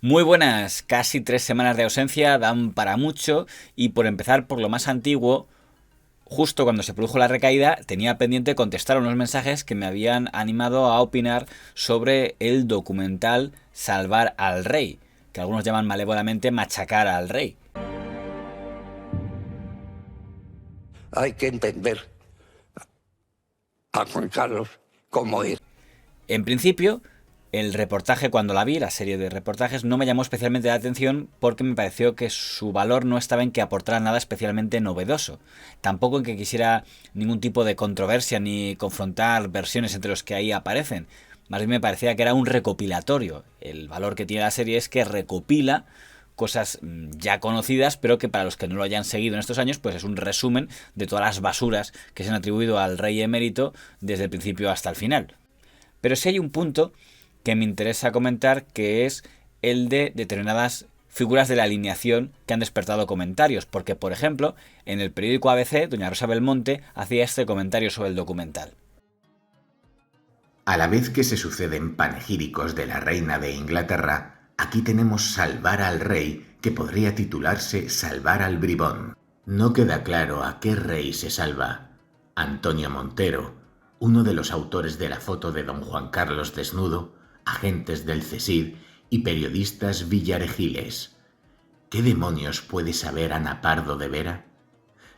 Muy buenas, casi 3 semanas de ausencia dan para mucho y por empezar por lo más antiguo, justo cuando se produjo la recaída tenía pendiente contestar unos mensajes que me habían animado a opinar sobre el documental Salvar al Rey, que algunos llaman malévolamente machacar al rey. Hay que entender a Juan Carlos como es. En principio, el reportaje, cuando la vi, la serie de reportajes, no me llamó especialmente la atención porque me pareció que su valor no estaba en que aportara nada especialmente novedoso. Tampoco en que quisiera ningún tipo de controversia ni confrontar versiones entre los que ahí aparecen. Más bien me parecía que era un recopilatorio. El valor que tiene la serie es que recopila cosas ya conocidas, pero que para los que no lo hayan seguido en estos años, pues es un resumen de todas las basuras que se han atribuido al rey emérito desde el principio hasta el final. Pero sí hay un punto que me interesa comentar, que es el de determinadas figuras de la alineación que han despertado comentarios, porque por ejemplo, en el periódico ABC, doña Rosa Belmonte hacía este comentario sobre el documental. A la vez que se suceden panegíricos de la reina de Inglaterra, aquí tenemos Salvar al Rey, que podría titularse Salvar al Bribón. No queda claro a qué rey se salva. Antonio Montero, uno de los autores de la foto de don Juan Carlos desnudo, agentes del CSID y periodistas villaregiles. ¿Qué demonios puede saber Ana Pardo de Vera?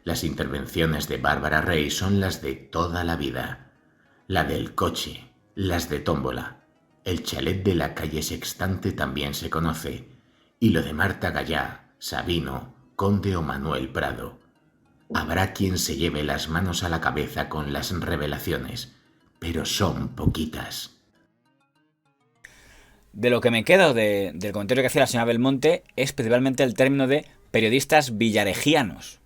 Las intervenciones de Bárbara Rey son las de toda la vida. La del coche, las de tómbola. El chalet de la calle Sextante también se conoce. Y lo de Marta Gallá, Sabino, Conde o Manuel Prado. Habrá quien se lleve las manos a la cabeza con las revelaciones, pero son poquitas. De lo que me quedo del comentario que hacía la señora Belmonte es principalmente el término de periodistas villaregianos.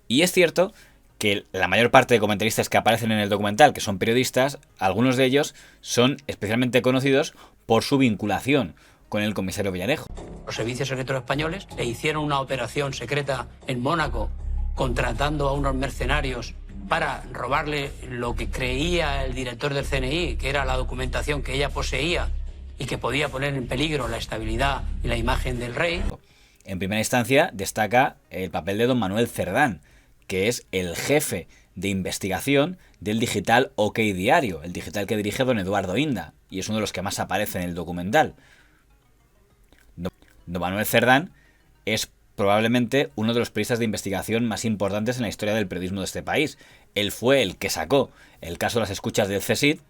Y es cierto que la mayor parte de comentaristas que aparecen en el documental, que son periodistas, algunos de ellos son especialmente conocidos por su vinculación con el comisario Villarejo. Los servicios secretos españoles le hicieron una operación secreta en Mónaco, contratando a unos mercenarios para robarle lo que creía el director del CNI, que era la documentación que ella poseía y que podía poner en peligro la estabilidad y la imagen del rey. En primera instancia destaca el papel de don Manuel Cerdán, que es el jefe de investigación del digital OK Diario, el digital que dirige don Eduardo Inda, y es uno de los que más aparece en el documental. Don Manuel Cerdán es probablemente uno de los periodistas de investigación más importantes en la historia del periodismo de este país. Él fue el que sacó el caso de las escuchas del CSID,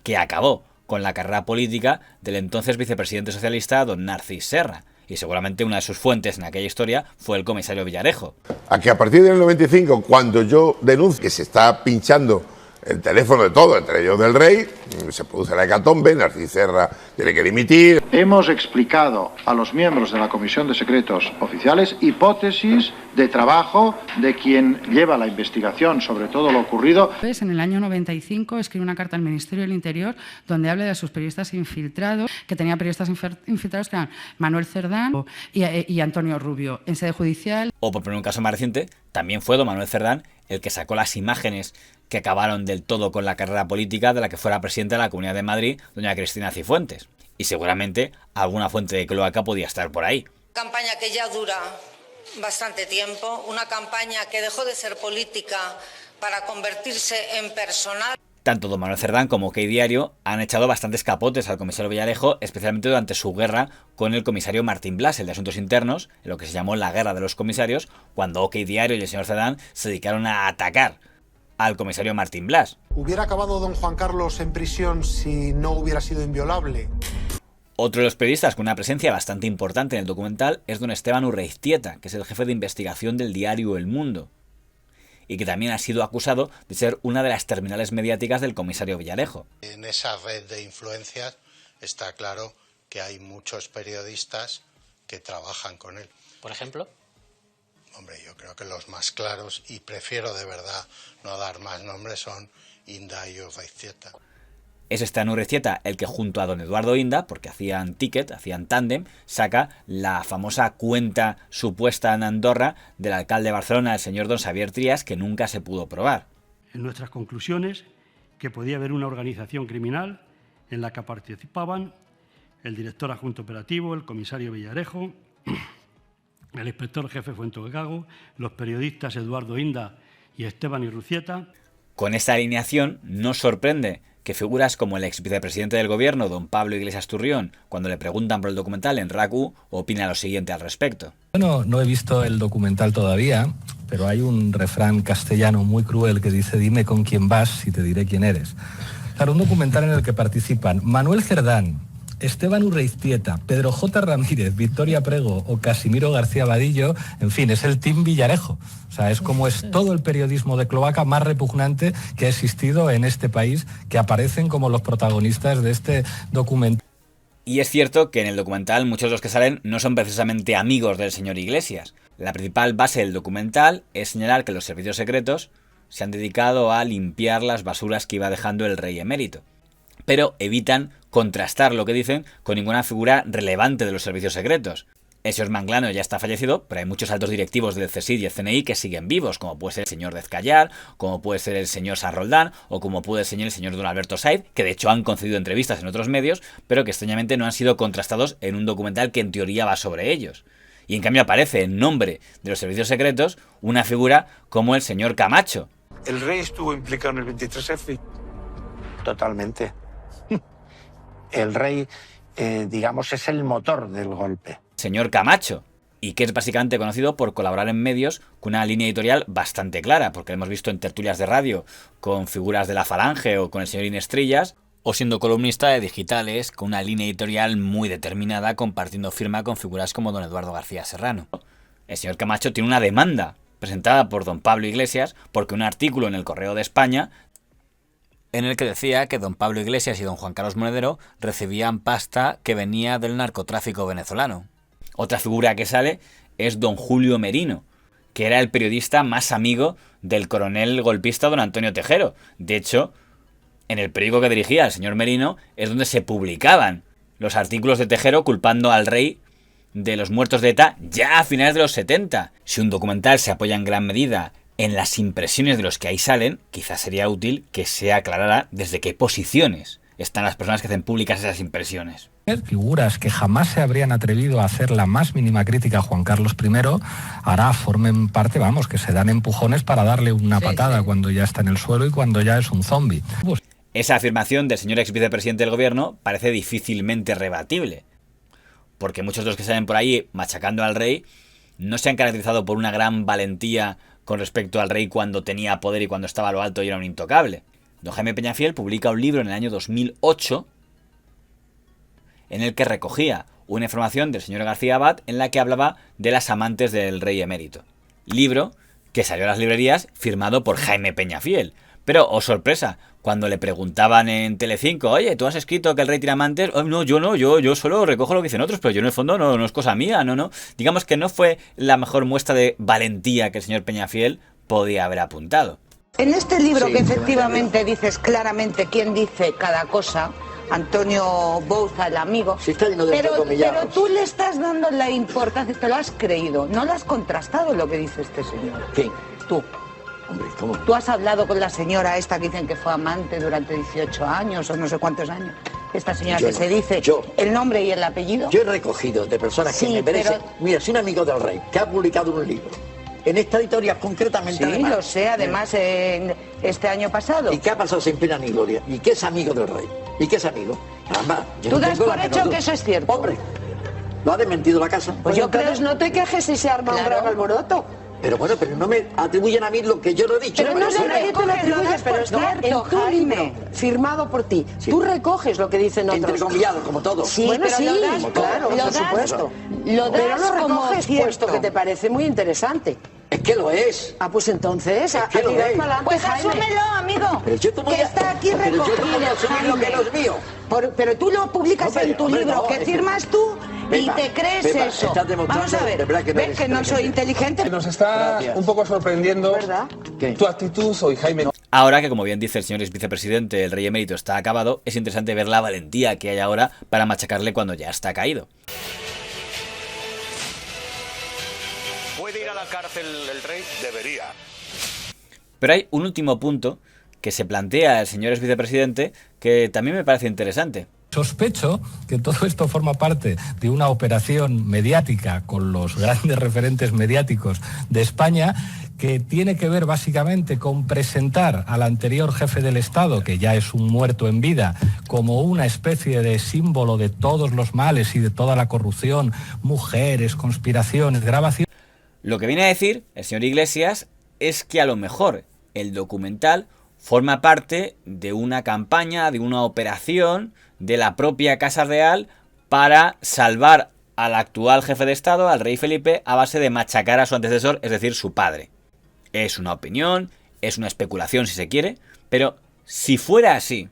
que acabó con la carrera política del entonces vicepresidente socialista don Narcís Serra. Y seguramente una de sus fuentes en aquella historia fue el comisario Villarejo. A que a partir del 95, cuando yo denuncio que se está pinchando el teléfono de todo, entre ellos del rey, se produce la hecatombe, Narcís Serra tiene que dimitir. Hemos explicado a los miembros de la Comisión de Secretos Oficiales hipótesis de trabajo de quien lleva la investigación sobre todo lo ocurrido. En el año 95 escribe una carta al Ministerio del Interior donde habla de sus periodistas infiltrados, que tenía periodistas infiltrados que eran Manuel Cerdán y Antonio Rubio. En sede judicial. O por poner un caso más reciente, también fue don Manuel Cerdán el que sacó las imágenes que acabaron del todo con la carrera política de la que fuera presidenta de la Comunidad de Madrid, doña Cristina Cifuentes. Y seguramente alguna fuente de cloaca podía estar por ahí. Campaña que ya dura bastante tiempo, una campaña que dejó de ser política para convertirse en personal. Tanto don Manuel Cerdán como OK Diario han echado bastantes capotes al comisario Villarejo, especialmente durante su guerra con el comisario Martín Blas, el de Asuntos Internos, en lo que se llamó la Guerra de los Comisarios, cuando OK Diario y el señor Cerdán se dedicaron a atacar al comisario Martín Blas. ¿Hubiera acabado don Juan Carlos en prisión si no hubiera sido inviolable? Otro de los periodistas con una presencia bastante importante en el documental es don Esteban Urreiztieta, que es el jefe de investigación del diario El Mundo, y que también ha sido acusado de ser una de las terminales mediáticas del comisario Villarejo. En esa red de influencias está claro que hay muchos periodistas que trabajan con él. ¿Por ejemplo? Hombre, yo creo que los más claros, y prefiero de verdad no dar más nombres, son Inda y Urreiztieta. Es Esteban Urreiztieta el que junto a don Eduardo Inda, porque hacían ticket, hacían tándem, saca la famosa cuenta supuesta en Andorra del alcalde de Barcelona, el señor don Xavier Trias, que nunca se pudo probar. En nuestras conclusiones, que podía haber una organización criminal en la que participaban el director adjunto operativo, el comisario Villarejo, el inspector jefe Fuentegago, los periodistas Eduardo Inda y Esteban Irrucieta. Con esta alineación no sorprende que figuras como el ex vicepresidente del gobierno, don Pablo Iglesias Turrión, cuando le preguntan por el documental en RAC1, opina lo siguiente al respecto. Bueno, no he visto el documental todavía, pero hay un refrán castellano muy cruel que dice: dime con quién vas y te diré quién eres. Claro, un documental en el que participan Manuel Cerdán, Esteban Urreiztieta, Pedro J. Ramírez, Victoria Prego o Casimiro García Vadillo, en fin, es el Team Villarejo. O sea, es como es todo el periodismo de cloaca más repugnante que ha existido en este país, que aparecen como los protagonistas de este documental. Y es cierto que en el documental muchos de los que salen no son precisamente amigos del señor Iglesias. La principal base del documental es señalar que los servicios secretos se han dedicado a limpiar las basuras que iba dejando el rey emérito, pero evitan contrastar lo que dicen con ninguna figura relevante de los servicios secretos. El señor Manglano ya está fallecido, pero hay muchos altos directivos del CSIC y el CNI que siguen vivos, como puede ser el señor Dezcayar, como puede ser el señor San Roldán, o como puede ser el señor don Alberto Saiz, que de hecho han concedido entrevistas en otros medios, pero que extrañamente no han sido contrastados en un documental que en teoría va sobre ellos. Y en cambio aparece en nombre de los servicios secretos una figura como el señor Camacho. ¿El rey estuvo implicado en el 23F? Totalmente. El rey, digamos, es el motor del golpe. Señor Camacho, y que es básicamente conocido por colaborar en medios con una línea editorial bastante clara, porque lo hemos visto en tertulias de radio con figuras de la Falange o con el señor Inestrillas, o siendo columnista de Digitales con una línea editorial muy determinada, compartiendo firma con figuras como don Eduardo García Serrano. El señor Camacho tiene una demanda presentada por don Pablo Iglesias porque un artículo en el Correo de España en el que decía que don Pablo Iglesias y don Juan Carlos Monedero recibían pasta que venía del narcotráfico venezolano. Otra figura que sale es don Julio Merino, que era el periodista más amigo del coronel golpista don Antonio Tejero. De hecho, en el periódico que dirigía el señor Merino es donde se publicaban los artículos de Tejero culpando al rey de los muertos de ETA ya a finales de los 70. Si un documental se apoya en gran medida en las impresiones de los que ahí salen, quizás sería útil que se aclarara desde qué posiciones están las personas que hacen públicas esas impresiones. Figuras que jamás se habrían atrevido a hacer la más mínima crítica a Juan Carlos I, ahora formen parte, vamos, que se dan empujones para darle una patada cuando ya está en el suelo y cuando ya es un zombi. Esa afirmación del señor ex vicepresidente del gobierno parece difícilmente rebatible, porque muchos de los que salen por ahí machacando al rey no se han caracterizado por una gran valentía con respecto al rey cuando tenía poder y cuando estaba a lo alto y era un intocable. Don Jaime Peñafiel publica un libro en el año 2008 en el que recogía una información del señor García Abad en la que hablaba de las amantes del rey emérito. Libro que salió a las librerías firmado por Jaime Peñafiel. Pero, oh sorpresa, cuando le preguntaban en Telecinco, oye, ¿tú has escrito que el rey tiene amantes? Oh, no, yo solo recojo lo que dicen otros, pero yo en el fondo no es cosa mía, no. Digamos que no fue la mejor muestra de valentía que el señor Peñafiel podía haber apuntado. En este libro que efectivamente dices claramente quién dice cada cosa, Antonio Bouza, el amigo, pero tú le estás dando la importancia, te lo has creído, no lo has contrastado lo que dice este señor. ¿Quién? Tú. Hombre, ¿cómo? Tú has hablado con la señora esta que dicen que fue amante durante 18 años o no sé cuántos años. Esta señora que se dice el nombre y el apellido. Yo he recogido de personas que me merecen. Pero... Mira, soy un amigo del rey, que ha publicado un libro. En esta editorial concretamente. Sí, además, lo sé, además en este año pasado. ¿Y qué ha pasado sin pena ni gloria? ¿Y qué es amigo del rey? ¿Y qué es amigo? Además, ¿tú das por hecho que eso es cierto? Hombre, ¿lo ha desmentido la casa? Pues yo creo, no te quejes si se arma un gran alboroto. Pero bueno, pero no me atribuyen a mí lo que yo no he dicho. Pero no sé, nadie te lo atribuye, pero está en tu libro, firmado por ti. Sí. Tú recoges lo que dicen otros. Entrecomillado, como todo. Sí, bueno, pero sí, lo das, claro, por supuesto. Pero lo recoges puesto que te parece muy interesante. Es que lo es. Ah, pues entonces, es que lo es. Pues asúmelo, amigo. Pero yo que está aquí recogido. Pero yo no voy a asumir lo que no es mío. Pero tú lo publicas en tu libro, que firmas tú y te crees eso. Vamos a ver, ves que no soy inteligente. Nos está un poco sorprendiendo tu actitud hoy, Jaime. Ahora que, como bien dice el señor ex vicepresidente, el rey emérito está acabado, es interesante ver la valentía que hay ahora para machacarle cuando ya está caído. ¿Puede ir a la cárcel el rey? Debería. Pero hay un último punto que se plantea el señor ex vicepresidente que también me parece interesante. Sospecho que todo esto forma parte de una operación mediática con los grandes referentes mediáticos de España, que tiene que ver básicamente con presentar al anterior jefe del Estado, que ya es un muerto en vida, como una especie de símbolo de todos los males y de toda la corrupción, mujeres, conspiraciones, grabaciones. Lo que viene a decir el señor Iglesias es que a lo mejor el documental forma parte de una campaña, de una operación de la propia Casa Real para salvar al actual jefe de Estado, al rey Felipe, a base de machacar a su antecesor, es decir, su padre. Es una opinión, es una especulación si se quiere, pero si fuera así,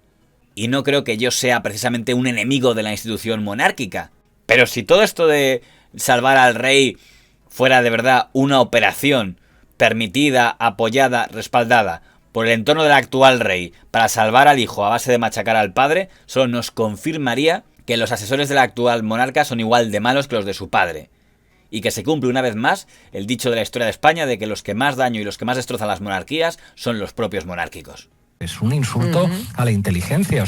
y no creo que yo sea precisamente un enemigo de la institución monárquica, pero si todo esto de salvar al rey fuera de verdad una operación permitida, apoyada, respaldada por el entorno del actual rey para salvar al hijo a base de machacar al padre, solo nos confirmaría que los asesores del actual monarca son igual de malos que los de su padre. Y que se cumple una vez más el dicho de la historia de España de que los que más daño y los que más destrozan las monarquías son los propios monárquicos. Es un insulto a la inteligencia.